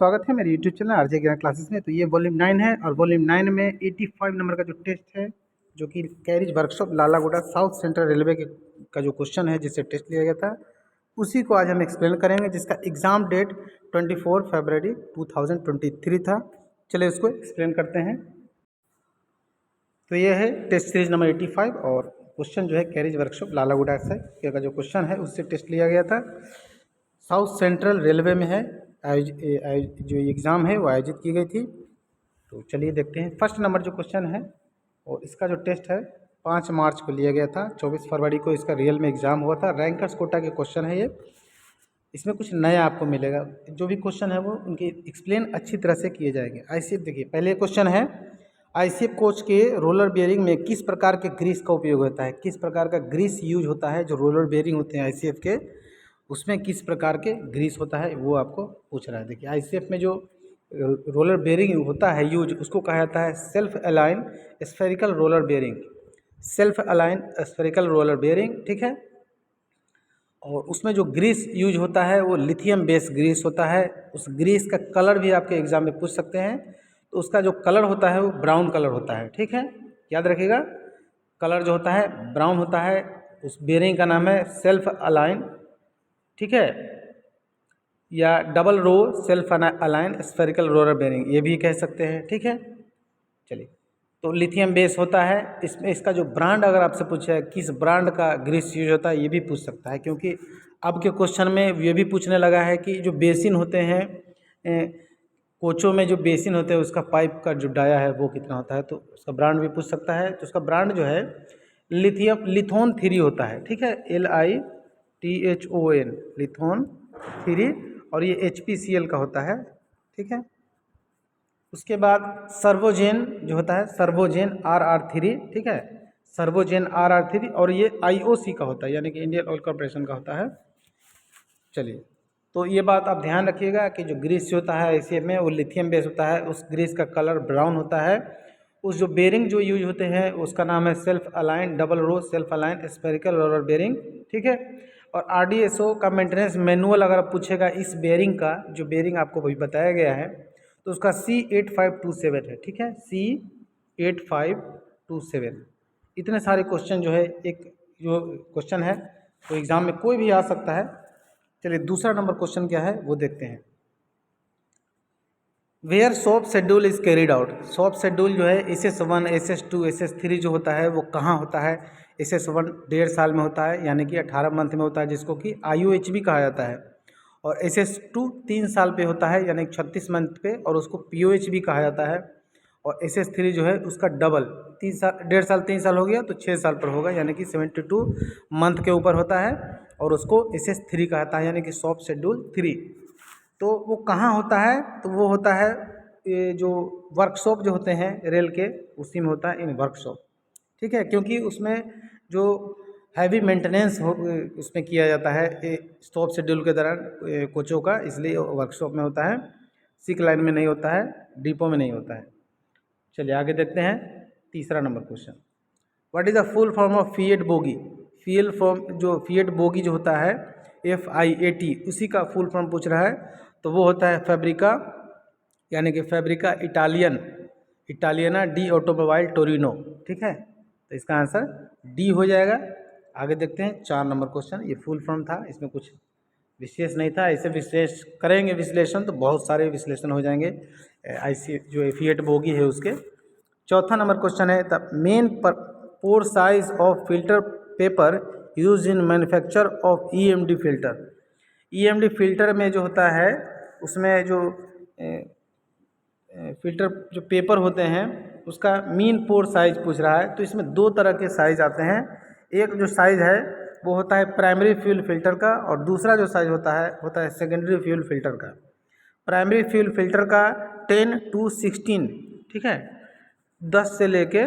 स्वागत है मेरे यूट्यूब चैनल आरजे ज्ञान क्लासेस में। तो ये वॉल्यूम 9 है और वॉल्यूम 9 में 85 नंबर का जो टेस्ट है जो कि carriage workshop Lalaguda south central railway का जो क्वेश्चन है जिससे टेस्ट लिया गया था उसी को आज हम एक्सप्लेन करेंगे, जिसका एग्ज़ाम डेट 24 फरवरी 2023 था। चलिए उसको एक्सप्लेन करते हैं। तो ये है टेस्ट सीरीज नंबर 85 और क्वेश्चन जो है कैरिज वर्कशॉप लालागुड़ा से का जो क्वेश्चन है उससे टेस्ट लिया गया था। साउथ सेंट्रल रेलवे में है जो एग्ज़ाम है वो आयोजित की गई थी। तो चलिए देखते हैं। फर्स्ट नंबर जो क्वेश्चन है और इसका जो टेस्ट है 5 मार्च को लिया गया था। 24 फरवरी को इसका रियल में एग्ज़ाम हुआ था। रैंकर्स कोटा के क्वेश्चन है ये। इसमें कुछ नया आपको मिलेगा। जो भी क्वेश्चन है वो उनके एक्सप्लेन अच्छी तरह से किए जाएंगे। आईसीएफ देखिए, पहले क्वेश्चन है आईसीएफ कोच के रोलर बेयरिंग में किस प्रकार के ग्रीस का उपयोग होता है। किस प्रकार का ग्रीस यूज होता है। जो रोलर बेयरिंग होते हैं आईसीएफ के उसमें किस प्रकार के ग्रीस होता है वो आपको पूछ रहा है। देखिए आईसीएफ में जो रोलर बेयरिंग होता है यूज उसको कहा जाता है self align spherical roller bearing. Self align spherical roller bearing, ठीक है। और उसमें जो ग्रीस यूज होता है वो लिथियम बेस ग्रीस होता है। उस ग्रीस का कलर भी आपके एग्जाम में पूछ सकते हैं। तो उसका जो कलर होता है वो ब्राउन कलर होता है, ठीक है, याद रखिएगा। कलर जो होता है ब्राउन होता है। उस बेयरिंग का नाम है सेल्फ अलाइन, ठीक है, या double row self align spherical roller bearing ये भी कह सकते हैं, ठीक है। चलिए, तो लिथियम बेस होता है। इसमें इसका जो ब्रांड अगर आपसे पूछे किस ब्रांड का ग्रीस यूज होता है ये भी पूछ सकता है, क्योंकि अब के क्वेश्चन में ये भी पूछने लगा है कि जो बेसिन होते हैं कोचों में जो बेसिन होते हैं उसका पाइप का जो डाया है वो कितना होता है, तो उसका ब्रांड भी पूछ सकता है। तो उसका ब्रांड जो है लिथोन 3 होता है, ठीक है, LITHON लिथोन 3 और ये HPCL का होता है, ठीक है। उसके बाद सर्वोजेन जो होता है सर्वोजेन RR3, ठीक है, सर्वोजेन RR3 और ये IOC का होता है यानी कि इंडियन ऑयल कॉर्पोरेशन का होता है। चलिए, तो ये बात आप ध्यान रखिएगा कि जो ग्रीस होता है आईसीएफ में वो लिथियम बेस होता है। उस ग्रीस का कलर ब्राउन होता है। उस जो बेरिंग जो यूज होते हैं उसका नाम है self align double row self align spherical roller bearing, ठीक है। और RDSO का मेंटेनेंस मैनुअल अगर पूछेगा इस बेरिंग का, जो बेरिंग आपको अभी बताया गया है, तो उसका C8527 है, ठीक है, C8527। इतने सारे क्वेश्चन जो है एक जो क्वेश्चन है वो एग्ज़ाम में कोई भी आ सकता है। चलिए दूसरा नंबर क्वेश्चन क्या है वो देखते हैं। Where shop schedule is carried out. Shop schedule जो है SS1 SS2 SS3 जो होता है वो कहाँ होता है। SS1 1.5 साल में होता है यानी कि 18 मंथ में होता है, जिसको कि IOH भी कहा जाता है। और SS2 3 साल पे होता है यानी 36 मंथ पे, और उसको POH भी कहा जाता है। और SS3 जो है उसका डबल 3 साल 1.5 साल 3 साल हो गया तो 6 साल पर होगा यानी कि 72 मंथ के ऊपर होता है, और उसको SS3 कहता है यानी कि सॉप शेड्यूल 3। तो वो कहाँ होता है, तो वो होता है ये जो वर्कशॉप जो होते हैं रेल के उसी में होता है इन वर्कशॉप, ठीक है, क्योंकि उसमें जो हैवी मेंटेनेंस उसमें किया जाता है स्टॉप शेड्यूल के दौरान कोचों का, इसलिए वर्कशॉप में होता है। सिक लाइन में नहीं होता है, डिपो में नहीं होता है। चलिए आगे देखते हैं तीसरा number question. What is the full form of fiat bogie. Feel form जो फिएट बोगी जो होता है FIAT उसी का फुल फॉर्म पूछ रहा है। तो वो होता है फैब्रिका यानी कि फैब्रिका इटालियना डी ऑटोमोबाइल टोरिनो, ठीक है। तो इसका आंसर डी हो जाएगा। आगे देखते हैं 4 नंबर क्वेश्चन। ये फुल फॉर्म था, इसमें कुछ विशेष नहीं था। ऐसे करेंगे विश्लेषण तो बहुत सारे विश्लेषण हो जाएंगे IC जो फिएट बोगी है उसके। चौथा नंबर क्वेश्चन है the main pore size of filter paper use in manufacture of EMD filter. EMD filter में जो होता है उसमें जो फिल्टर जो पेपर होते हैं उसका मीन पोर साइज पूछ रहा है। तो इसमें 2 तरह के साइज आते हैं। एक जो साइज है वो होता है प्राइमरी फ्यूल फिल्टर का, और दूसरा जो साइज होता है सेकेंडरी फ्यूल फिल्टर का। प्राइमरी फ्यूल फिल्टर का 10 to 16, ठीक है, 10 से लेके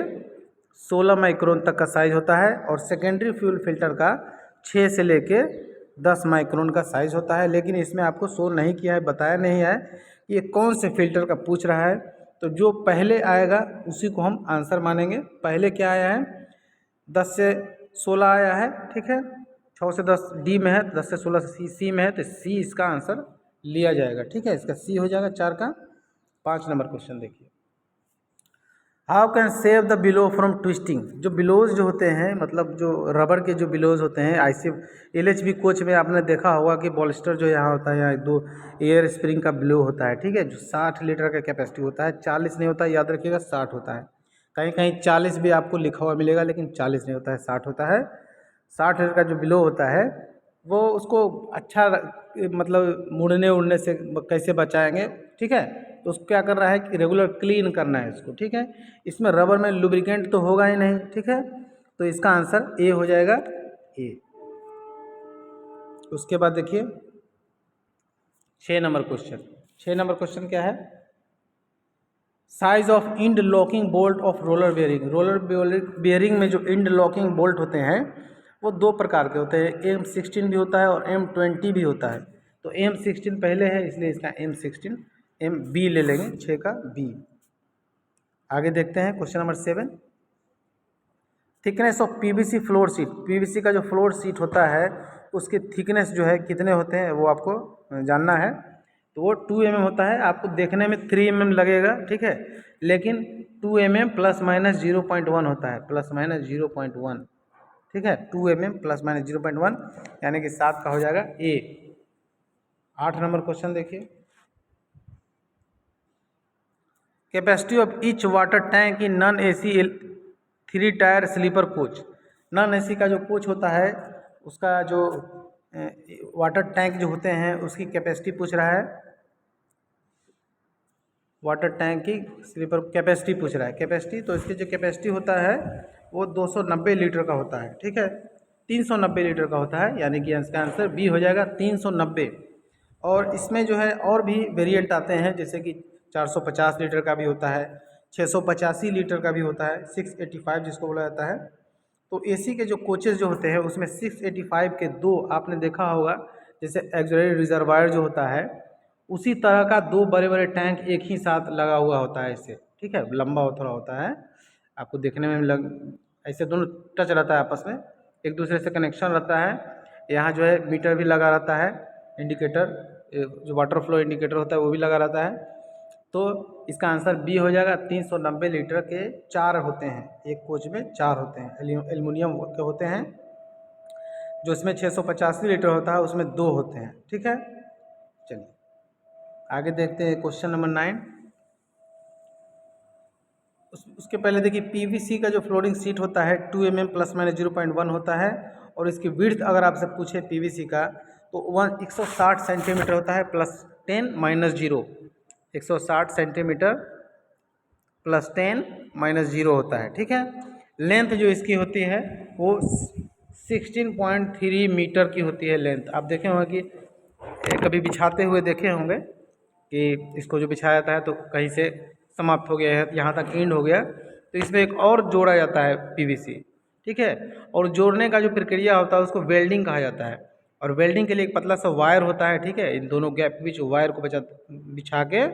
16 माइक्रोन तक का साइज़ होता है। और सेकेंडरी फ्यूल फिल्टर का 6 से लेके 10 माइक्रोन का साइज़ होता है। लेकिन इसमें आपको शो नहीं किया है, बताया नहीं है ये कौन से फिल्टर का पूछ रहा है। तो जो पहले आएगा उसी को हम आंसर मानेंगे। पहले क्या आया है 10 से 16 आया है, ठीक है, 6 से 10 डी में है, 10 से 16 सी में है, तो सी इसका आंसर लिया जाएगा। ठीक है, इसका सी हो जाएगा 4 का। 5 नंबर क्वेश्चन देखिए, how can save the below from twisting. जो बिलोज जो होते हैं, मतलब जो रबर के जो बिलोज होते हैं, ऐसे LHB कोच में आपने देखा होगा कि बॉलिस्टर जो यहाँ होता है, यहाँ दो एयर स्प्रिंग का बिलो होता है। ठीक है, जो 60 लीटर का कैपेसिटी होता है, 40 नहीं होता है, याद रखिएगा 60 होता है। कहीं कहीं 40 भी आपको लिखा हुआ मिलेगा, लेकिन 40 नहीं होता है, 60 होता है। 60 लीटर का जो बिलो होता है वो उसको अच्छा मतलब मुड़ने उड़ने से कैसे बचाएंगे। ठीक है, तो उसको क्या कर रहा है कि रेगुलर क्लीन करना है इसको। ठीक है, इसमें रबर में लुब्रिकेंट तो होगा ही नहीं। ठीक है, तो इसका आंसर ए हो जाएगा, ए। उसके बाद देखिए 6 नंबर क्वेश्चन। 6 नंबर क्वेश्चन क्या है, size of end locking bolt of roller bearing. Roller bearing में जो इंड लॉकिंग बोल्ट होते हैं वो 2 प्रकार के होते हैं, M16 भी होता है और M20 भी होता है। तो M16 पहले है, इसलिए इसका M16 MB ले लेंगे, 6 का B। आगे देखते हैं question number 7, thickness of PVC floor seat. PVC का जो फ्लोर सीट होता है उसकी थिकनेस जो है कितने होते हैं वो आपको जानना है। तो वो 2 mm होता है, आपको देखने में 3 mm लगेगा। ठीक है, लेकिन 2 mm प्लस माइनस 0.1 होता है, प्लस माइनस 0.1। ठीक है, 2 mm प्लस माइनस 0.1 यानी कि 7 का हो जाएगा ए। 8 नंबर क्वेश्चन देखिए, capacity of each water tank in non AC 3 tier sleeper coach. Non AC का जो कोच होता है उसका जो वाटर टैंक जो होते हैं उसकी कैपेसिटी पूछ रहा है, वाटर टैंक की स्लीपर कैपेसिटी पूछ रहा है। कैपेसिटी, तो इसकी जो कैपेसिटी होता है वो 290 लीटर का होता है। ठीक है, 390 लीटर का होता है, यानी कि इसका आंसर बी हो जाएगा 390। और इसमें जो है और भी वेरिएंट आते हैं, जैसे कि 450 लीटर का भी होता है, 685 लीटर का भी होता है, 685 जिसको बोला जाता है। तो AC के जो कोचेज़ जो होते हैं उसमें 685 के 2 आपने देखा होगा, जैसे एक्सलरी रिजर्वायर जो होता है उसी तरह का 2 बड़े बड़े टैंक एक ही साथ लगा हुआ होता है इससे। ठीक है, लंबा थोड़ा होता है, आपको देखने में ऐसे दोनों टच रहता है आपस में, एक दूसरे से कनेक्शन रहता है। यहाँ जो है मीटर भी लगा रहता है, इंडिकेटर जो वाटर फ्लो इंडिकेटर होता है वो भी लगा रहता है। तो इसका आंसर बी हो जाएगा। 390 लीटर के 4 होते हैं, एक कोच में 4 होते हैं, एल्युमिनियम के होते हैं। जो इसमें 685 लीटर होता है उसमें 2 होते हैं। ठीक है, चलिए आगे देखते हैं क्वेश्चन नंबर 9। उसके पहले देखिए PVC का जो फ्लोरिंग सीट होता है 2 mm प्लस माइनस 0.1 होता है, और इसकी विड्थ अगर आपसे पूछे PVC का तो 160 सेंटीमीटर होता है, plus 10 minus 0, 160 centimetre plus 10 minus 0 होता है। ठीक है, लेंथ जो इसकी होती है वो 16.3 मीटर की होती है लेंथ। आप देखे होंगे कि कभी बिछाते हुए देखे होंगे कि इसको जो बिछाया जाता है तो कहीं से समाप्त हो गया है, यहाँ तक एंड हो गया, तो इसमें एक और जोड़ा जाता है PVC। ठीक है, और जोड़ने का जो प्रक्रिया होता है उसको वेल्डिंग कहा जाता है। और वेल्डिंग के लिए एक पतला सा वायर होता है। ठीक है, इन दोनों गैप के बीच वायर को बिछा के,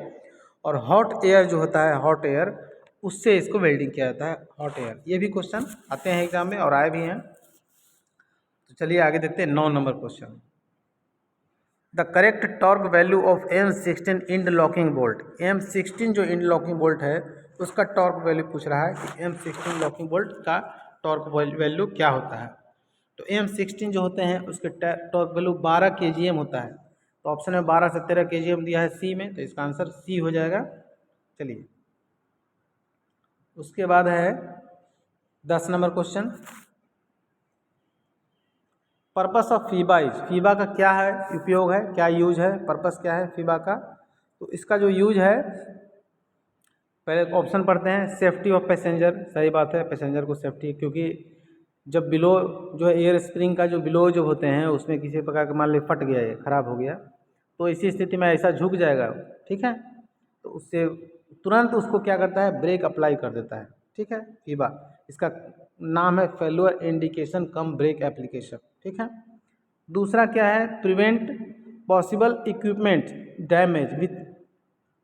और हॉट एयर जो होता है, हॉट एयर, उससे इसको वेल्डिंग किया जाता है, हॉट एयर। ये भी क्वेश्चन आते हैं एग्जाम में और आए भी हैं। तो चलिए आगे देखते हैं 9 number question, the correct torque value of M16 end locking bolt. M16 जो इंड लॉकिंग बोल्ट है उसका टॉर्क वैल्यू पूछ रहा है कि M16 लॉकिंग बोल्ट का टॉर्क वैल्यू क्या होता है। तो M16 जो होते हैं उसके टॉर्क वैल्यू 12 kgm होता है। तो ऑप्शन में 12 से 13 kgm दिया है सी में, तो इसका आंसर सी हो जाएगा। चलिए उसके बाद है 10 number question, purpose of FIBA is. FIBA का क्या है उपयोग है, क्या यूज है, पर्पस क्या है फीबा का। तो इसका जो यूज है, पहले ऑप्शन पढ़ते हैं, सेफ्टी ऑफ पैसेंजर। सही बात है, पैसेंजर को सेफ्टी, क्योंकि जब बिलो जो है एयर स्प्रिंग का जो बिलो जो होते हैं उसमें किसी प्रकार का मान ली फट गया, ये खराब हो गया, तो इसी स्थिति में ऐसा झुक जाएगा। ठीक है, तो उससे तुरंत उसको क्या करता है, ब्रेक अप्लाई कर देता है। ठीक है, फीबा इसका नाम है, failure indication cum brake application. ठीक है, दूसरा क्या है, prevent possible equipment damage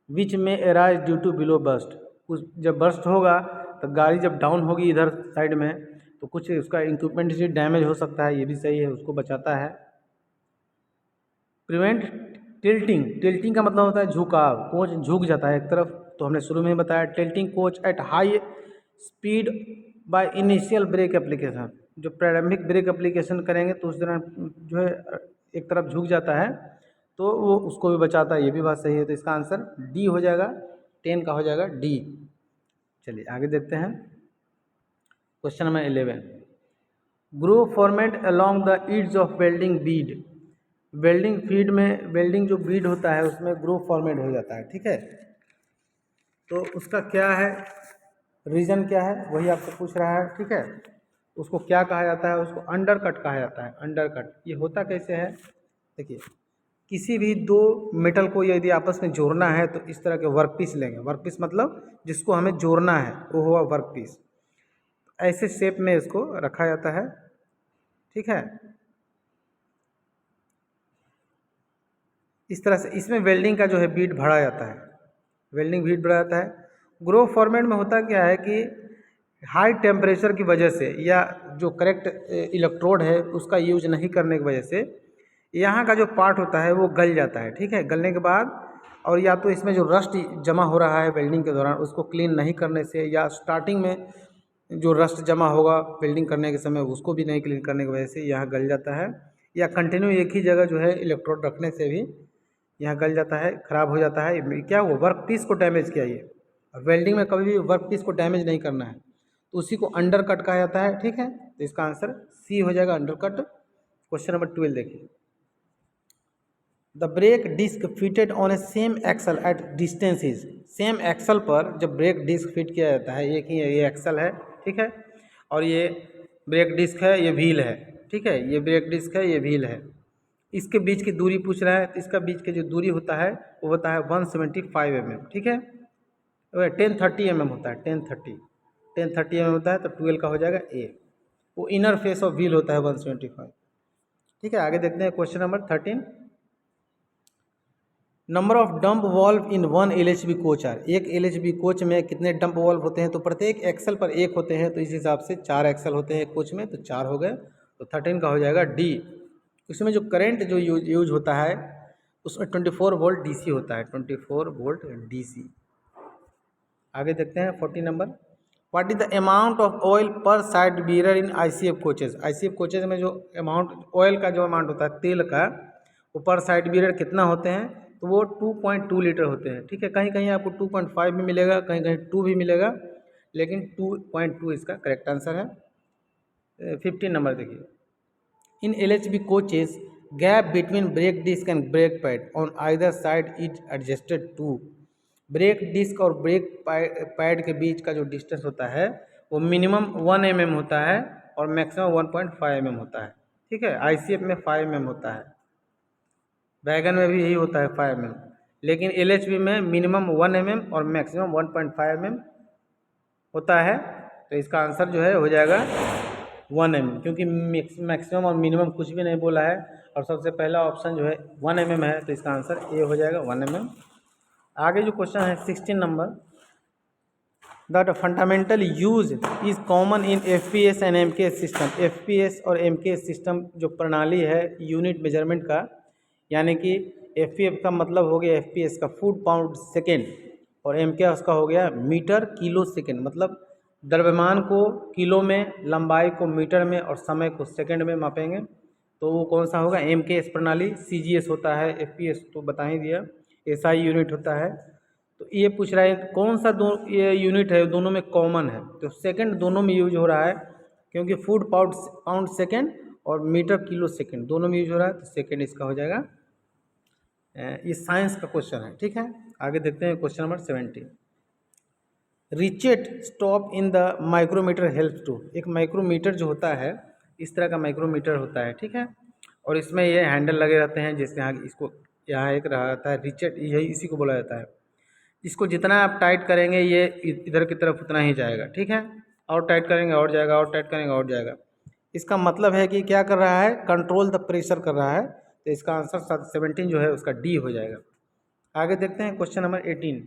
which may arise due to bellow burst. कुछ जब बर्स्ट होगा तो गाड़ी जब डाउन होगी इधर साइड में तो कुछ उसका इक्विपमेंट डैमेज हो सकता है, ये भी सही है, उसको बचाता है। प्रिवेंट टिल्टिंग का मतलब होता है झुकाव, कोच झुक जाता है एक तरफ, तो हमने शुरू में ही बताया tilting coach at high speed by initial break application. जो प्रारंभिक ब्रेक एप्लीकेशन करेंगे तो उस दौरान जो है एक तरफ झुक जाता है, तो वो उसको भी बचाता है। ये भी बात सही है, तो इसका आंसर डी हो जाएगा, 10 का हो जाएगा डी। चलिए आगे देखते हैं question number 11। Groove format along the ईड्स of welding Beed. Welding feed में वेल्डिंग जो बीड होता है उसमें ग्रूव फॉर्मेट हो जाता है, ठीक है। तो उसका क्या है, रीज़न क्या है, वही आपसे पूछ रहा है, ठीक है। उसको क्या कहा जाता है, उसको अंडरकट कहा जाता है। अंडरकट ये होता कैसे है, देखिए किसी भी दो मेटल को यदि आपस में जोड़ना है तो इस तरह के वर्कपीस लेंगे। वर्कपीस मतलब जिसको हमें जोड़ना है वो हुआ वर्कपीस। ऐसे शेप में इसको रखा जाता है, ठीक है। इस तरह से इसमें वेल्डिंग का जो है बीड भरा जाता है, वेल्डिंग बीड भरा जाता है। ग्रूव फॉर्मेट में होता क्या है कि हाई टेम्परेचर की वजह से या जो करेक्ट इलेक्ट्रोड है उसका यूज नहीं करने की वजह से यहाँ का जो पार्ट होता है वो गल जाता है, ठीक है। गलने के बाद और या तो इसमें जो रस्ट जमा हो रहा है वेल्डिंग के दौरान उसको क्लीन नहीं करने से, या स्टार्टिंग में जो रस्ट जमा होगा वेल्डिंग करने के समय उसको भी नहीं क्लीन करने की वजह से यहाँ गल जाता है, या कंटिन्यू एक ही जगह जो है इलेक्ट्रोड रखने से भी यहाँ गल जाता है, ख़राब हो जाता है। क्या हुआ, वर्क पीस को डैमेज किया ये। वेल्डिंग में कभी भी वर्क पीस को डैमेज नहीं करना है, तो उसी को अंडर कट कहा जाता है, ठीक है। तो इसका आंसर सी हो जाएगा, अंडर कट। क्वेश्चन नंबर 12 देखिए। The brake disc fitted on a same axle at distances. Same axle पर जब ब्रेक डिस्क फिट किया जाता है, एक ही ये एक्सल है, ठीक है, और ये ब्रेक डिस्क है, ये व्हील है, ठीक है। ये ब्रेक डिस्क है, ये व्हील है। इसके बीच की दूरी पूछ रहा है, तो इसका बीच की जो दूरी होता है वो होता है 175 mm, ठीक है। 1030 mm होता है, 1030 mm होता है, तो 12 का हो जाएगा ए। वो इनर फेस ऑफ व्हील होता है 175, ठीक है। आगे देखते हैं question number 13। Number of dump valve in one LHB coach are. एक LHB कोच में कितने डंप वॉल्व होते हैं, तो प्रत्येक एक्सल पर एक होते हैं, तो इस हिसाब से 4 एक्सल होते हैं कोच में, तो 4 हो गए, तो 13 का हो जाएगा डी। उसमें जो करंट जो यूज होता है उसमें 24 वोल्ट DC होता है, 24 वोल्ट DC। आगे देखते हैं 14 number. What is the amount of oil पर साइड बीरर इन ICF कोचेज। ICF कोचेज में जो अमाउंट ऑयल का जो अमाउंट होता है तेल का, वो पर साइड बीरर कितना होते हैं, तो वो 2.2 लीटर होते हैं, ठीक है। कहीं कहीं आपको 2.5 भी मिलेगा, कहीं कहीं 2 भी मिलेगा, लेकिन 2.2 इसका करेक्ट आंसर है। 15 नंबर देखिए। In LHB coaches gap between brake disc and brake pad on either side is adjusted to. Brake disc और ब्रेक पैड के बीच का जो डिस्टेंस होता है वो मिनिमम 1 mm होता है और मैक्सिमम 1.5 mm होता है, ठीक है। ICF में 5 mm होता है, वैगन में भी यही होता है 5 mm, लेकिन LHB में मिनिमम 1 mm और मैक्सिमम 1.5 mm होता है। तो इसका आंसर जो है हो जाएगा 1 mm, क्योंकि मैक्सिमम और मिनिमम कुछ भी नहीं बोला है, और सबसे पहला ऑप्शन जो है 1 mm है, तो इसका आंसर ए हो जाएगा 1 mm। आगे जो क्वेश्चन है 16 number. The fundamental use is common in FPS and MKS system. FPS और MKS सिस्टम जो प्रणाली है यूनिट मेजरमेंट का, यानी कि FPF का मतलब हो गया FPS का फुट पाउंड सेकेंड, और MKS का हो गया मीटर किलो सेकेंड, मतलब द्रव्यमान को किलो में, लंबाई को मीटर में और समय को सेकंड में मापेंगे, तो वो कौन सा होगा, MKS प्रणाली। CGS होता है, FPS तो बता ही दिया, SI यूनिट होता है। तो ये पूछ रहा है कौन सा ये यूनिट है दोनों में कॉमन है, तो सेकंड दोनों में यूज हो रहा है, क्योंकि फुट पाउंड सेकंड और मीटर किलो सेकंड दोनों में यूज हो रहा है, तो सेकंड इसका हो जाएगा। ये साइंस का क्वेश्चन है, ठीक है। आगे देखते हैं question number 17। Ratchet stop in the micrometer help to. एक माइक्रोमीटर जो होता है इस तरह का माइक्रोमीटर होता है, ठीक है, और इसमें ये हैंडल लगे रहते हैं, जैसे यहाँ इसको यहाँ एक रहता है रिचेट, यही इसी को बोला जाता है। इसको जितना आप टाइट करेंगे ये इधर की तरफ उतना ही जाएगा, ठीक है, और टाइट करेंगे और जाएगा, और टाइट करेंगे और जाएगा। इसका मतलब है कि क्या कर रहा है, कंट्रोल द प्रेशर कर रहा है, तो इसका आंसर 17 जो है उसका डी हो जाएगा। आगे देखते हैं क्वेश्चन नंबर 18।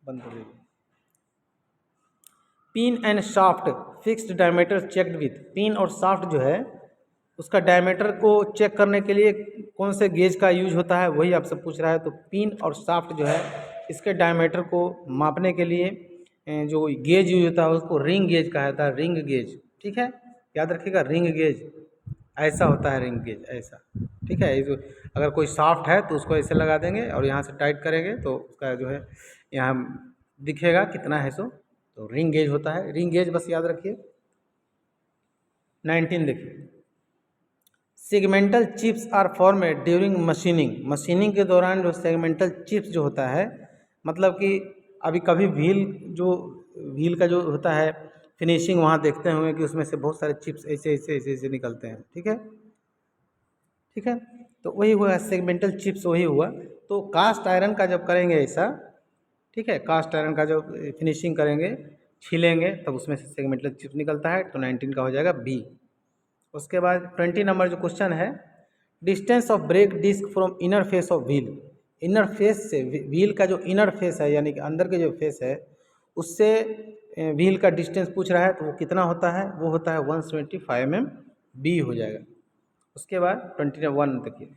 बंद कर दीजिए। Pin and shaft fixed diameter checked with. Pin और शाफ्ट जो है उसका डायमीटर को चेक करने के लिए कौन से गेज का यूज होता है वही आपसे पूछ रहा है। तो पिन और शाफ्ट जो है इसके डायमीटर को मापने के लिए जो गेज यूज होता है उसको रिंग गेज कहा जाता है, रिंग गेज। ठीक है, याद रखिएगा, रिंग गेज ऐसा होता है, रिंग गेज ऐसा। ठीक है, जो अगर कोई शाफ्ट है तो उसको ऐसे लगा देंगे और यहाँ से टाइट करेंगे तो उसका जो है यहाँ दिखेगा कितना है। तो रिंग गेज होता है, रिंग गेज बस याद रखिए। 19 देखिए, segmental chips are formed during machining. Machining के दौरान जो सेगमेंटल चिप्स जो होता है, मतलब कि अभी कभी व्हील का जो होता है फिनिशिंग, वहाँ देखते होंगे कि उसमें से बहुत सारे चिप्स ऐसे ऐसे ऐसे ऐसे निकलते हैं। ठीक है, ठीक है, तो वही हुआ सेगमेंटल चिप्स, वही हुआ। तो कास्ट आयरन का जब करेंगे ऐसा, ठीक है, कास्ट आयरन का जब फिनिशिंग करेंगे, छीलेंगे, तब उसमें से सेगमेंटल चिप्स निकलता है। तो 19 का हो जाएगा बी। उसके बाद 20 नंबर जो क्वेश्चन है, distance of brake disc from inner face of wheel. Inner face से व्हील का जो इनर फेस है यानी कि अंदर के जो फेस है उससे व्हील का डिस्टेंस पूछ रहा है, तो वो कितना होता है, वो होता है 175 mm, बी हो जाएगा। उसके बाद 21 देखिए,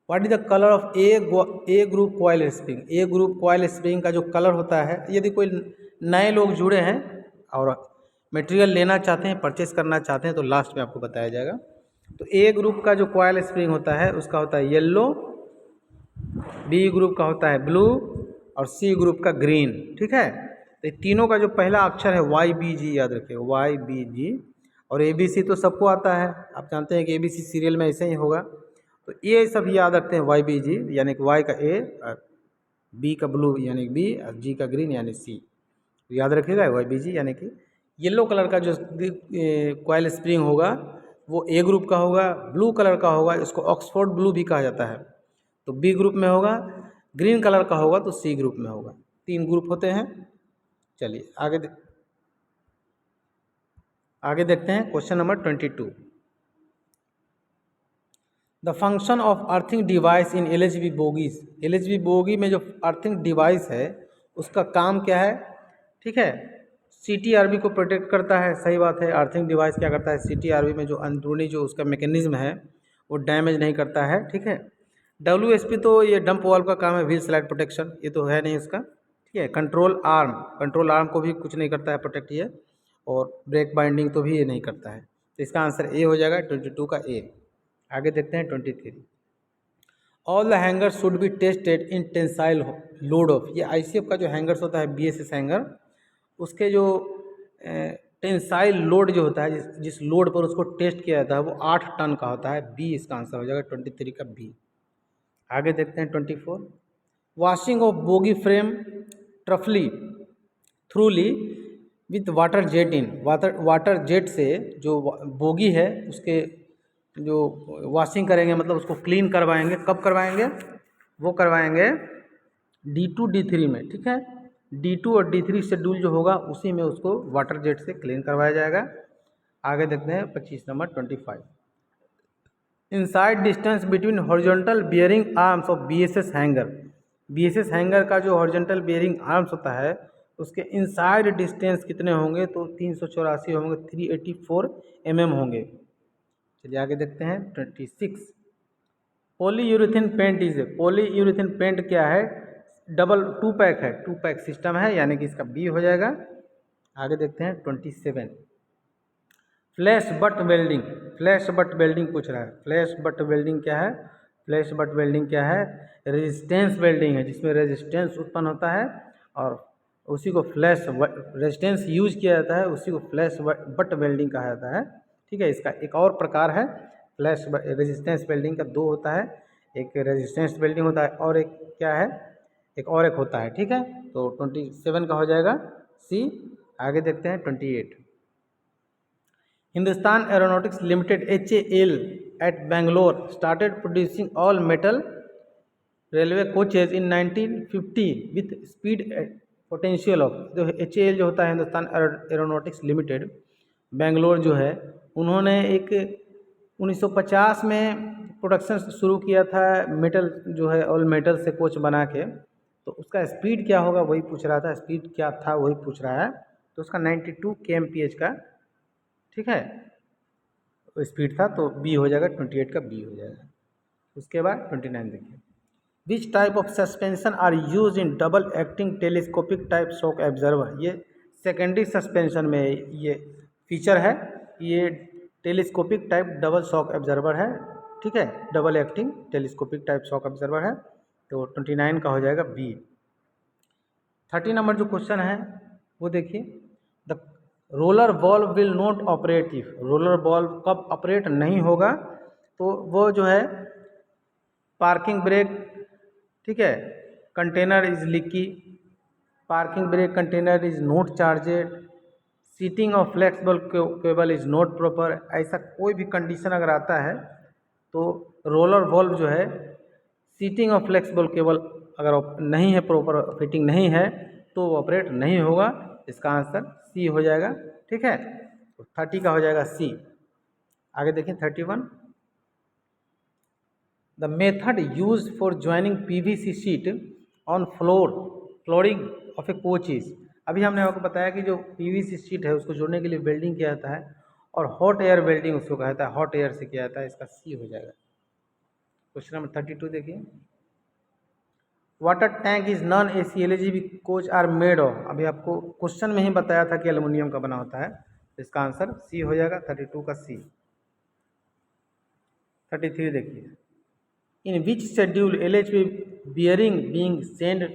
what is the colour of A group coil spring. A group coil spring का जो कलर होता है, यदि कोई नए लोग जुड़े हैं और मटेरियल लेना चाहते हैं, परचेस करना चाहते हैं, तो लास्ट में आपको बताया जाएगा। तो ए ग्रुप का जो कॉयल स्प्रिंग होता है उसका होता है येलो, बी ग्रुप का होता है ब्लू और सी ग्रुप का ग्रीन। ठीक है, तो तीनों का जो पहला अक्षर है वाई बी जी, याद रखिए वाई बी जी। और ए बी सी तो सबको आता है, आप जानते हैं कि ए बी सी सीरियल में ऐसे ही होगा। तो ये सब याद रखते हैं, वाई बी जी यानी कि वाई का ए और बी का ब्लू यानी कि बी और जी का ग्रीन यानी सी। तो याद रखिएगा वाई बी जी यानी कि येलो कलर का जो कॉयल स्प्रिंग होगा वो ए ग्रुप का होगा, ब्लू कलर का होगा, इसको ऑक्सफोर्ड ब्लू भी कहा जाता है, तो बी ग्रुप में होगा। ग्रीन कलर का होगा तो सी ग्रुप में होगा। 3 ग्रुप होते हैं। चलिए आगे देखते हैं question number 22। The function of earthing device in LHB bogies. LHB bogie में जो अर्थिंग डिवाइस है उसका काम क्या है। ठीक है, सीटीआरबी को प्रोटेक्ट करता है, सही बात है। अर्थिंग डिवाइस क्या करता है, सीटीआरबी में जो अंदरूनी जो उसका मैकेनिज्म है वो डैमेज नहीं करता है। ठीक है, डब्ल्यूएसपी तो ये डंप वाल्व का काम है, व्हील स्लाइड प्रोटेक्शन, ये तो है नहीं उसका। ठीक है, कंट्रोल आर्म को भी कुछ नहीं करता है प्रोटेक्ट ये, और ब्रेक बाइंडिंग तो भी ये नहीं करता है। तो इसका आंसर ए हो जाएगा, 22 का ए। आगे देखते हैं 23। All the hangers should be tested in tensile load of. ये आईसीएफ का जो हैंगर्स होता है, बीएसएस हैंगर, उसके जो टेंसाइल लोड जो होता है, जिस लोड पर उसको टेस्ट किया जाता है वो 8 टन का होता है। बी इसका आंसर हो जाएगा, 23 का बी। आगे देखते हैं 24। वॉशिंग ऑफ बोगी फ्रेम ट्रफली thoroughly with water jet in. Water jet से जो बोगी है उसके जो वॉशिंग करेंगे, मतलब उसको क्लीन करवाएंगे। कब करवाएंगे, वो करवाएंगे D2 D3 में। ठीक है, D2 और D3 शेड्यूल जो होगा उसी में उसको वाटर जेट से क्लीन करवाया जाएगा। आगे देखते हैं 25 number 25। Inside distance between horizontal bearing arms of BSS hanger. BSS hanger का जो हॉरिजॉन्टल बियरिंग आर्म्स होता है उसके इनसाइड डिस्टेंस कितने होंगे, तो 384 होंगे, 384 mm होंगे। चलिए आगे देखते हैं 26। Polyurethane paint is a. Polyurethane paint क्या है, डबल 2 पैक है, 2 पैक सिस्टम है, यानी कि इसका बी हो जाएगा। आगे देखते हैं 27। Flash butt welding. Flash butt welding पूछ रहा है। फ्लैश बट वेल्डिंग क्या है, फ्लैश बट वेल्डिंग क्या है, रेजिस्टेंस वेल्डिंग है, जिसमें रेजिस्टेंस उत्पन्न होता है और उसी को फ्लैश रेजिस्टेंस यूज किया जाता है, उसी को फ्लैश बट वेल्डिंग कहा जाता है। ठीक है, इसका एक और प्रकार है फ्लैश रेजिस्टेंस वेल्डिंग का, 2 होता है, एक रेजिस्टेंस वेल्डिंग होता है और एक क्या है, एक होता है। ठीक है, तो 27 का हो जाएगा सी। आगे देखते हैं 28। Hindustan aeronautics limited HAL at Bangalore started producing all metal railway coaches in 1950 with speed potential of। जो HAL जो होता है हिंदुस्तान एरोनॉटिक्स लिमिटेड, बेंगलोर जो है, उन्होंने एक 1950 में प्रोडक्शन शुरू किया था मेटल जो है, ऑल मेटल से कोच बना के। तो उसका स्पीड क्या होगा वही पूछ रहा था, स्पीड क्या था वही पूछ रहा है। तो उसका 92 kmph का। ठीक है, स्पीड था, तो बी हो जाएगा, 28 का बी हो जाएगा। उसके बाद 29 देखिए, which type of suspension are use in double acting telescopic type shock absorber. ये सेकेंडरी सस्पेंशन में ये फीचर है, ये telescopic type double shock absorber है, ठीक है, double acting telescopic type shock absorber है, तो 29 का हो जाएगा बी। 30 नंबर जो क्वेश्चन है वो देखिए, the roller ball will not operate if, roller ball कब ऑपरेट नहीं होगा, तो वो जो है पार्किंग ब्रेक, ठीक है, container is leaky, parking brake container is not charged, seating of flexible cable is not proper, ऐसा कोई भी कंडीशन अगर आता है तो रोलर वॉल्व जो है सीटिंग ऑफ फ्लेक्सिबल केबल अगर नहीं है, प्रॉपर फिटिंग नहीं है, तो वो ऑपरेट नहीं होगा। इसका आंसर सी हो जाएगा, ठीक है, तो 30 का हो जाएगा सी। आगे देखिए 31, the method use for joining PVC sheet on flooring of A coaches. अभी हमने आपको बताया कि जो पीवीसी शीट है उसको जोड़ने के लिए वेल्डिंग किया जाता है, और हॉट एयर वेल्डिंग उसको कहा जाता है, हॉट एयर से किया जाता है। इसका सी हो जाएगा। क्वेश्चन नंबर 32 देखिए, water tank is non AC LGB coach are made of. अभी आपको क्वेश्चन में ही बताया था कि एल्युमिनियम का बना होता है, इसका आंसर सी हो जाएगा, 32 का सी। 33 देखिए, in which schedule LHB bearing being send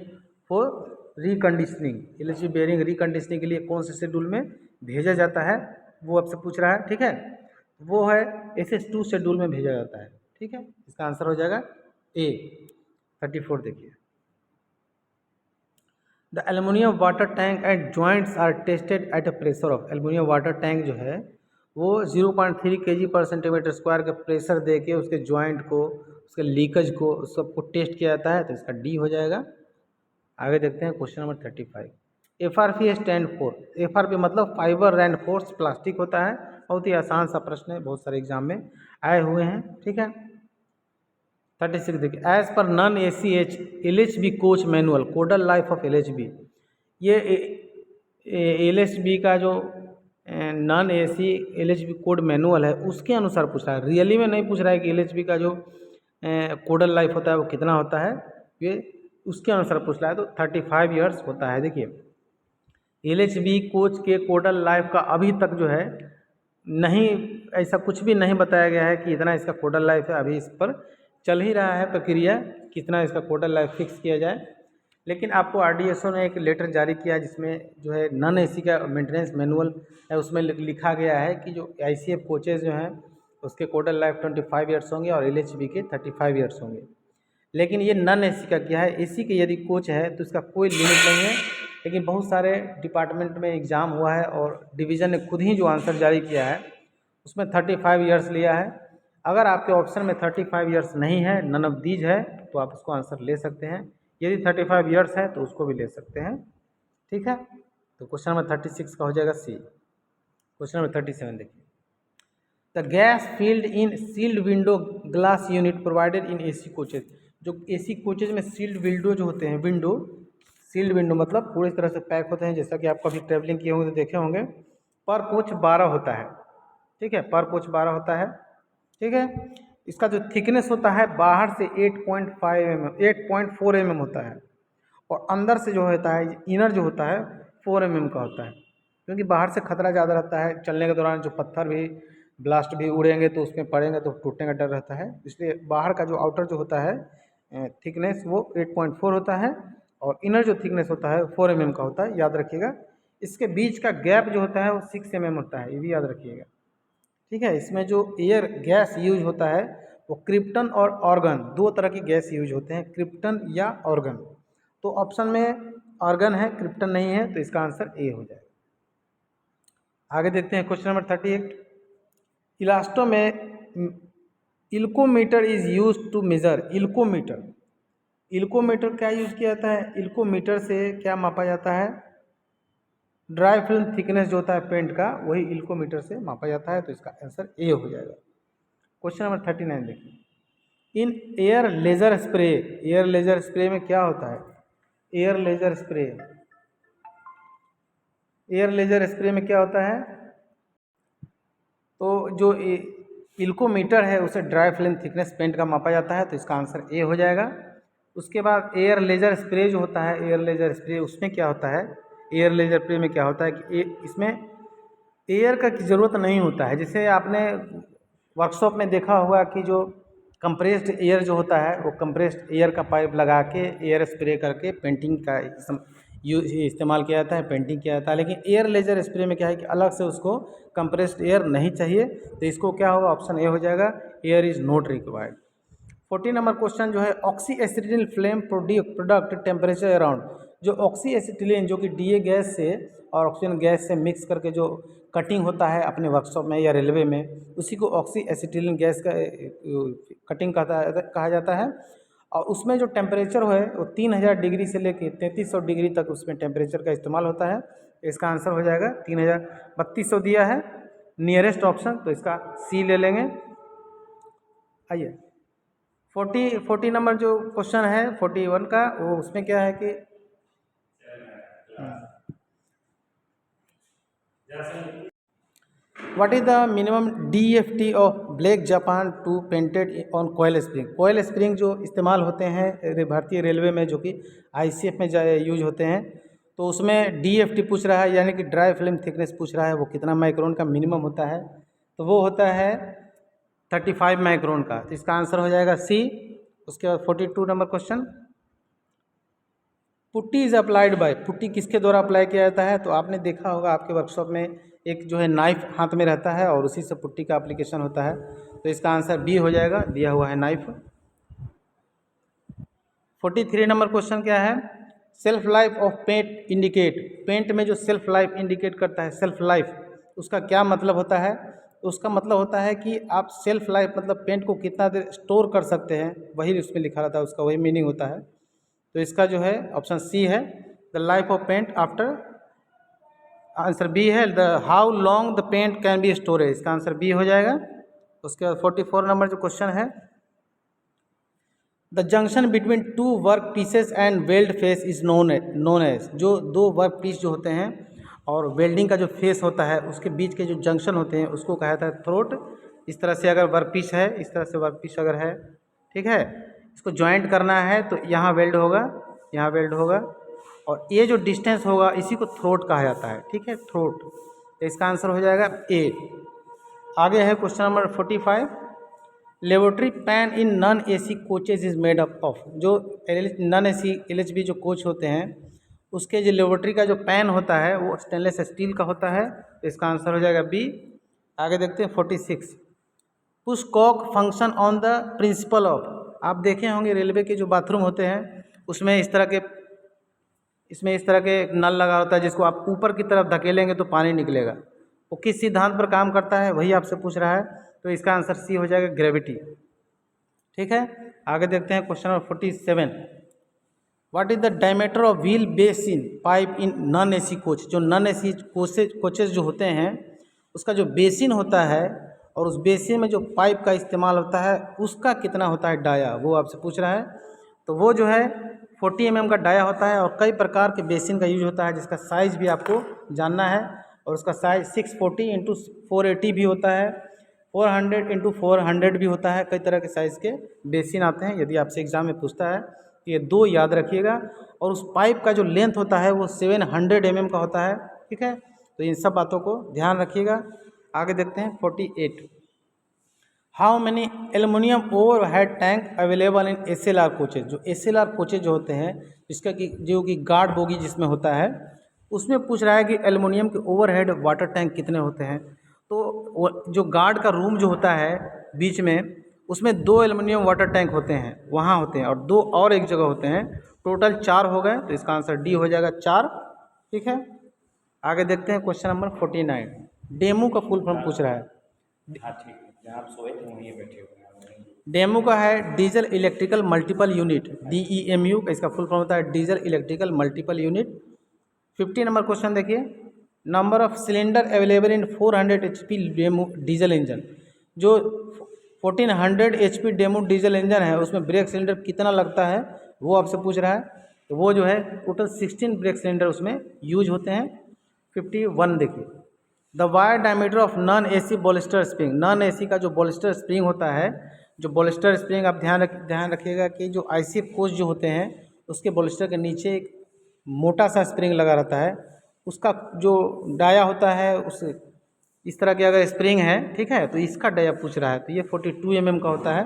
for reconditioning. LHB bearing reconditioning के लिए कौन से शेड्यूल में भेजा जाता है, वो आपसे पूछ रहा है, ठीक है, वो है SS2 शेड्यूल में भेजा जाता है, ठीक है, इसका आंसर हो जाएगा ए। 34 देखिए, the aluminium water tank and joints are tested at a pressure of. Aluminium water tank जो है वो 0.3 kg/cm² के प्रेशर दे के उसके जॉइंट को, उसके लीकेज को, सबको टेस्ट किया जाता है, तो इसका डी हो जाएगा। आगे देखते हैं question number 35, FRP stand for. FRP मतलब फाइबर रेनफोर्स प्लास्टिक होता है। बहुत ही आसान सा प्रश्न है, बहुत सारे एग्जाम में आए हुए हैं, ठीक है। 36 देखिए, एज पर non ACH LHB coach manual codal life of LHB। ये LHB का जो non AC LHB code manual है उसके अनुसार पूछ रहा है, रियली में नहीं पूछ रहा है कि LHB का जो कोडल लाइफ होता है वो कितना होता है, ये उसके अनुसार पूछ रहा है, तो 35 ईयर्स होता है। देखिए LHB कोच के कोडल लाइफ का अभी तक जो है नहीं, ऐसा कुछ भी नहीं बताया गया है कि इतना इसका कोडल लाइफ है, अभी इस पर चल ही रहा है प्रक्रिया कितना इसका कोडल लाइफ फिक्स किया जाए। लेकिन आपको RDSO ने एक लेटर जारी किया जिसमें जो है नॉन AC का मेंटेनेंस मैनुअल है, उसमें लिखा गया है कि जो ICF कोचेज़ जो हैं उसके कोडल लाइफ 25 ईयर्स होंगे और LHB के 35 ईयर्स होंगे। लेकिन ये नॉन AC का क्या है, AC के यदि कोच है तो इसका कोई लिमिट नहीं है। लेकिन बहुत सारे डिपार्टमेंट में एग्ज़ाम हुआ है और डिवीज़न ने खुद ही जो आंसर जारी किया है उसमें 35 ईयर्स लिया है। अगर आपके ऑप्शन में 35 ईयर्स नहीं है, नन ऑफ दीज है, तो आप उसको आंसर ले सकते हैं। यदि 35 ईयर्स है तो उसको भी ले सकते हैं, ठीक है। तो क्वेश्चन नंबर 36 का हो जाएगा सी। क्वेश्चन नंबर 37 देखिए, the gas filled in sealed window glass unit provided in AC coaches. जो AC कोचेज में सील्ड विंडो जो होते हैं, विंडो सील्ड विंडो मतलब पूरी तरह से पैक होते हैं, जैसा कि आप कभी ट्रैवलिंग किए होंगे तो देखे होंगे। पर कोच 12 होता है, ठीक है, पर कोच 12 होता है, ठीक है। इसका जो थिकनेस होता है बाहर से 8.4 mm होता है, और अंदर से जो होता है इनर जो होता है 4 mm का होता है, क्योंकि बाहर से खतरा ज़्यादा रहता है, चलने के दौरान जो पत्थर भी ब्लास्ट भी उड़ेंगे तो उसमें पड़ेंगे तो टूटने का डर रहता है, इसलिए बाहर का जो आउटर जो होता है थिकनेस वो 8.4 होता है, और इनर जो थिकनेस होता है 4 mm का होता है, याद रखिएगा। इसके बीच का गैप जो होता है वो 6 mm होता है, ये भी याद रखिएगा, ठीक है। इसमें जो एयर गैस यूज होता है वो क्रिप्टन और ऑर्गन, दो तरह की गैस यूज होते हैं, क्रिप्टन या ऑर्गन। तो ऑप्शन में ऑर्गन है, क्रिप्टन नहीं है, तो इसका आंसर ए हो जाएगा। आगे देखते हैं क्वेश्चन नंबर 38, इलास्टो में इल्कोमीटर इज यूज टू मेजर। इल्कोमीटर, इल्कोमीटर क्या यूज किया जाता है, इल्कोमीटर से क्या मापा जाता है, ड्राई फिल्म थिकनेस जो होता है पेंट का वही इल्कोमीटर से मापा जाता है, तो इसका आंसर ए हो जाएगा। क्वेश्चन नंबर 39 देखिए, in airless spray. Airless spray में क्या होता है, airless spray, airless spray में क्या होता है, तो जो इल्कोमीटर है उसे ड्राई फिल्म थिकनेस पेंट का मापा जाता है, तो इसका आंसर ए हो जाएगा। उसके बाद एयर लेजर स्प्रे जो होता है, एयर लेजर स्प्रे उसमें क्या होता है, एयर लेजर स्प्रे में क्या होता है कि इसमें एयर का की ज़रूरत नहीं होता है। जैसे आपने वर्कशॉप में देखा होगा कि जो कंप्रेस्ड एयर जो होता है वो कंप्रेस्ड एयर का पाइप लगा के एयर स्प्रे करके पेंटिंग का इस्तेमाल किया जाता है, पेंटिंग किया जाता है। लेकिन एयर लेजर स्प्रे में क्या है कि अलग से उसको कंप्रेस्ड एयर नहीं चाहिए, तो इसको क्या होगा, ऑप्शन ए हो जाएगा, air is not required. 14 number question जो है, oxy acetylene flame product temperature around, जो ऑक्सी एसिटिलीन जो कि डीए गैस से और ऑक्सीजन गैस से मिक्स करके जो कटिंग होता है अपने वर्कशॉप में या रेलवे में, उसी को ऑक्सी एसिटिलीन गैस का कटिंग कहा जाता है। और उसमें जो टेम्परेचर है वो 3000 डिग्री से लेकर 3300 डिग्री तक उसमें टेम्परेचर का इस्तेमाल होता है। इसका आंसर हो जाएगा 3200 दिया है नियरेस्ट ऑप्शन, तो इसका सी ले लेंगे। आइए 40 नंबर जो क्वेश्चन है 41 का, वो उसमें क्या है कि what is the minimum DFT of black Japan to painted on coil spring. Coil spring जो इस्तेमाल होते हैं भारतीय रेलवे में, जो कि ICF में यूज होते हैं, तो उसमें DFT पूछ रहा है, यानी कि ड्राई फिल्म थिकनेस पूछ रहा है, वो कितना माइक्रोन का मिनिमम होता है, तो वो होता है 35 माइक्रोन का, तो इसका आंसर हो जाएगा सी। उसके बाद 42 number question, putty is applied by, putty किसके द्वारा अप्लाई किया जाता है, तो आपने देखा होगा आपके वर्कशॉप में एक जो है नाइफ हाथ में रहता है और उसी से पुट्टी का एप्लीकेशन होता है, तो इसका आंसर बी हो जाएगा, दिया हुआ है नाइफ। 43 नंबर क्वेश्चन क्या है, shelf life of paint indicate, paint में जो सेल्फ लाइफ इंडिकेट करता है, सेल्फ लाइफ उसका क्या मतलब होता है, तो उसका मतलब होता है कि आप सेल्फ लाइफ मतलब पेंट को कितना देर स्टोर कर सकते हैं, वही उसमें लिखा रहता है, उसका वही मीनिंग होता है। तो इसका जो है ऑप्शन सी है, the life of paint after, answer B है, the how long the paint can be storage, इसका आंसर बी हो जाएगा। उसके बाद 44 नंबर जो क्वेश्चन है, the junction between two work pieces and weld face is known as, जो दो वर्क पीस जो होते हैं और वेल्डिंग का जो फेस होता है उसके बीच के जो जंक्शन होते हैं उसको कहा जाता है थ्रोट। इस तरह से अगर वर्क पीस है, इस तरह से वर्क पीस अगर है, ठीक है, इसको ज्वाइंट करना है तो यहाँ वेल्ड होगा, यहाँ वेल्ड होगा, और ये जो डिस्टेंस होगा इसी को थ्रोट कहा जाता है, ठीक है, थ्रोट। तो इसका आंसर हो जाएगा ए। आगे है question number 45, laboratory pan in non AC coaches is made up of, जो नॉन AC LHB जो कोच होते हैं उसके जो लेबोरेटरी का जो पैन होता है वो स्टेनलेस स्टील का होता है, तो इसका आंसर हो जाएगा बी। आगे देखते हैं 46, push cock function on the principle of, आप देखे होंगे रेलवे के जो बाथरूम होते हैं उसमें इस तरह के, इसमें इस तरह के नल लगा होता है जिसको आप ऊपर की तरफ धकेलेंगे तो पानी निकलेगा, वो किस सिद्धांत पर काम करता है वही आपसे पूछ रहा है, तो इसका आंसर सी हो जाएगा, ग्रेविटी। ठीक है, आगे देखते हैं question number 47, what is the diameter of wheel basin pipe in non AC coach, जो नॉन AC कोचेज जो होते हैं उसका जो बेसिन होता है और उस बेसिन में जो पाइप का इस्तेमाल होता है उसका कितना होता है डाया, वो आपसे पूछ रहा है। तो वो जो है 40 mm का डाया होता है, और कई प्रकार के बेसिन का यूज होता है जिसका साइज़ भी आपको जानना है, और उसका साइज 640 × 480 भी होता है, 400 × 400 भी होता है, कई तरह के साइज़ के बेसिन आते हैं। यदि आपसे एग्जाम में पूछता है तो ये दो याद रखिएगा, और उस पाइप का जो लेंथ होता है वो 700 mm का होता है, ठीक है, तो इन सब बातों को ध्यान रखिएगा। आगे देखते हैं 48, how many aluminium over head tank available in SLR coaches, जो SLR कोचेज जो होते हैं जिसका कि जो कि गार्ड बोगी जिसमें होता है उसमें पूछ रहा है कि एल्युमिनियम के ओवरहेड वाटर टैंक कितने होते हैं। तो जो गार्ड का रूम जो होता है बीच में उसमें 2 एल्युमिनियम वाटर टैंक होते हैं, वहाँ होते हैं, और 2 और एक जगह होते हैं, टोटल 4 हो गए, तो इसका आंसर डी हो जाएगा 4। ठीक है, आगे देखते हैं क्वेश्चन नंबर 49, डेमू का फुल फॉर्म पूछ रहा है। हाँ ठीक है, जहाँ आप सोए थे वहीं बैठे हुए हैं। डेमू का है diesel electrical multiple unit, DEMU का इसका फुल फॉर्म होता है diesel electrical multiple unit. 50 number question देखिए, number of cylinder available in 400 HP DEMU diesel engine, जो 1400 HP डेमू डीजल इंजन है उसमें ब्रेक सिलेंडर कितना लगता है वो आपसे पूछ रहा है। तो वो जो है टोटल 16 ब्रेक सिलेंडर उसमें यूज होते हैं। 51 देखिए, the wire diameter of non AC bolster spring. Non AC का जो बॉलिस्टर स्प्रिंग होता है, जो बॉलिस्टर स्प्रिंग आप ध्यान रखिएगा कि जो आईसीएफ कोच जो होते हैं उसके बॉलिस्टर के नीचे एक मोटा सा स्प्रिंग लगा रहता है, उसका जो डाया होता है उस इस तरह के अगर स्प्रिंग है, ठीक है, तो इसका डाया पूछ रहा है, तो ये 42 mm का होता है।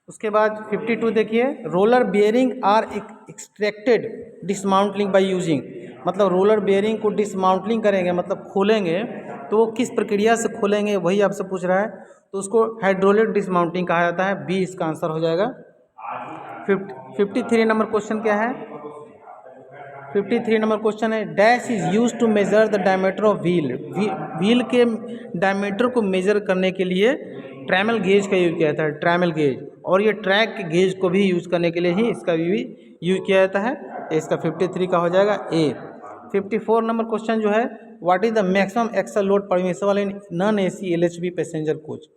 उसके बाद 52 देखिए, roller bearing are extracted dismantling by using. मतलब रोलर बियरिंग को डिसमाउंटलिंग करेंगे, मतलब खोलेंगे, तो वो किस प्रक्रिया से खोलेंगे वही आपसे पूछ रहा है, तो उसको हाइड्रोलिक डिसमाउंटिंग कहा जाता है। बी इसका आंसर हो जाएगा। 53 नंबर क्वेश्चन क्या है? 53 नंबर क्वेश्चन है, dash is use to measure the diameter of wheel. Wheel के डायमीटर को मेजर करने के लिए ट्रैमल गेज का यूज किया जाता है, ट्रैमल गेज। और ये ट्रैक गेज को भी यूज करने के लिए ही इसका भी यूज किया जाता है। इसका 53 का हो जाएगा ए। 54 नंबर क्वेश्चन जो है, what is the maximum axle load permissible in non AC LHB passenger coach.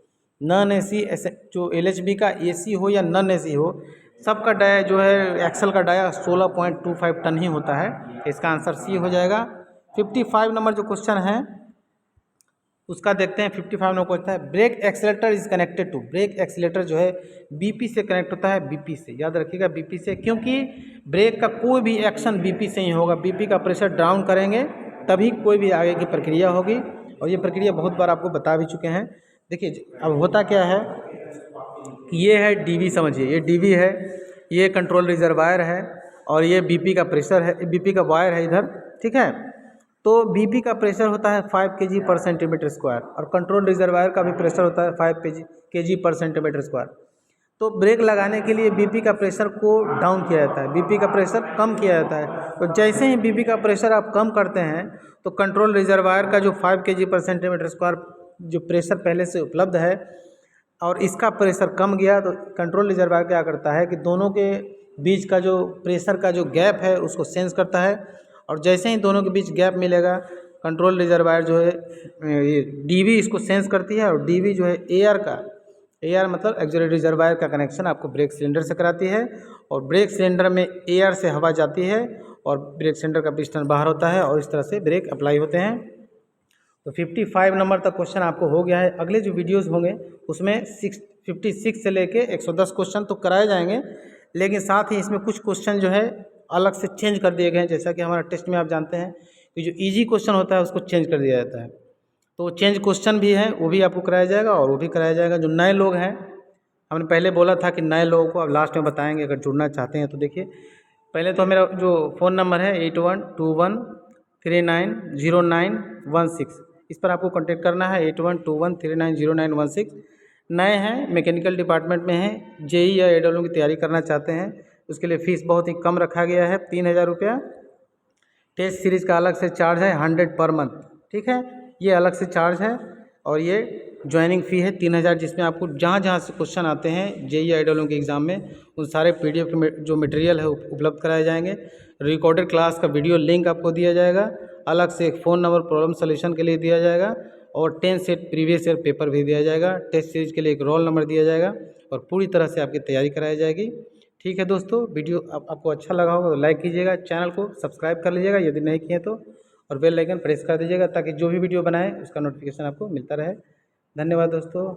Non AC जो एलएचबी का एसी हो या नॉन एसी हो, सबका डाया जो है एक्सल का डाया 16.25 टन ही होता है। इसका आंसर सी हो जाएगा। 55 नंबर जो क्वेश्चन है उसका देखते हैं। 55 नंबर क्वेश्चन है, brake accelerator is connected to. Brake accelerator जो है बीपी से कनेक्ट होता है, बीपी से, याद रखिएगा बीपी से, क्योंकि ब्रेक का कोई भी एक्शन बीपी से ही होगा। बीपी का प्रेशर डाउन करेंगे तभी कोई भी आगे की प्रक्रिया होगी, और ये प्रक्रिया बहुत बार आपको बता भी चुके हैं। देखिए अब होता क्या है, ये है डीवी, समझिए ये डीवी है, ये कंट्रोल रिजर्वायर है, और ये बीपी का प्रेशर है, बीपी का वायर है इधर, ठीक है। तो बीपी का प्रेशर होता है 5 kg/cm², और कंट्रोल रिजर्वायर का भी प्रेशर होता है 5 kg/cm²। तो ब्रेक लगाने के लिए बीपी का प्रेशर को डाउन किया जाता है, बीपी का प्रेशर कम किया जाता है। तो जैसे ही बीपी का प्रेशर आप कम करते हैं, तो कंट्रोल रिजर्वायर का जो 5 kg/cm² जो प्रेशर पहले से उपलब्ध है और इसका प्रेशर कम गया, तो कंट्रोल रिजर्वायर क्या करता है कि दोनों के बीच का जो प्रेशर का जो गैप है उसको सेंस करता है, और जैसे ही दोनों के बीच गैप मिलेगा, कंट्रोल रिजर्वायर जो है ये डीवी इसको सेंस करती है, और डीवी जो है एआर का, एआर मतलब एक्सिलरी रिजर्वायर का कनेक्शन आपको ब्रेक सिलेंडर से कराती है, और ब्रेक सिलेंडर में एआर से हवा जाती है और ब्रेक सिलेंडर का पिस्टन बाहर होता है, और इस तरह से ब्रेक अप्लाई होते हैं। तो 55 नंबर तक क्वेश्चन आपको हो गया है। अगले जो वीडियोस होंगे उसमें 56 से लेके 110 क्वेश्चन तो कराए जाएंगे, लेकिन साथ ही इसमें कुछ क्वेश्चन जो है अलग से चेंज कर दिए गए हैं। जैसा कि हमारा टेस्ट में आप जानते हैं कि जो इजी क्वेश्चन होता है उसको चेंज कर दिया जाता है, तो चेंज क्वेश्चन भी है, वो भी आपको कराया जाएगा, और वो भी कराया जाएगा। जो नए लोग हैं, हमने पहले बोला था कि नए लोगों को अब लास्ट में बताएंगे, अगर जुड़ना चाहते हैं तो देखिए, पहले तो मेरा जो फ़ोन नंबर है 8121390916, इस पर आपको कांटेक्ट करना है, 8121390916। नए हैं, मैकेनिकल डिपार्टमेंट में हैं, जेई या एडब्ल्यू की तैयारी करना चाहते हैं, उसके लिए फ़ीस बहुत ही कम रखा गया है, 3000 रुपया। टेस्ट सीरीज़ का अलग से चार्ज है 100 पर मंथ, ठीक है, ये अलग से चार्ज है। और ये ज्वाइनिंग फ़ी है 3000, जिसमें आपको जहाँ जहाँ से क्वेश्चन आते हैं जेई आईडब्ल्यू के एग्ज़ाम में, उन सारे पीडीएफ के जो मटेरियल है उपलब्ध कराए जाएंगे। रिकॉर्डेड क्लास का वीडियो लिंक आपको दिया जाएगा, अलग से एक फ़ोन नंबर प्रॉब्लम सोल्यूशन के लिए दिया जाएगा, और 10 सेट प्रीवियस ईयर पेपर भी दिया जाएगा। टेस्ट सीरीज़ के लिए एक रोल नंबर दिया जाएगा, और पूरी तरह से आपकी तैयारी कराई जाएगी। ठीक है दोस्तों, वीडियो आपको अच्छा लगा होगा तो लाइक कीजिएगा, चैनल को सब्सक्राइब कर लीजिएगा यदि नहीं किए तो, और बेल आइकन प्रेस कर दीजिएगा ताकि जो भी वीडियो बनाए उसका नोटिफिकेशन आपको मिलता रहे। धन्यवाद दोस्तों।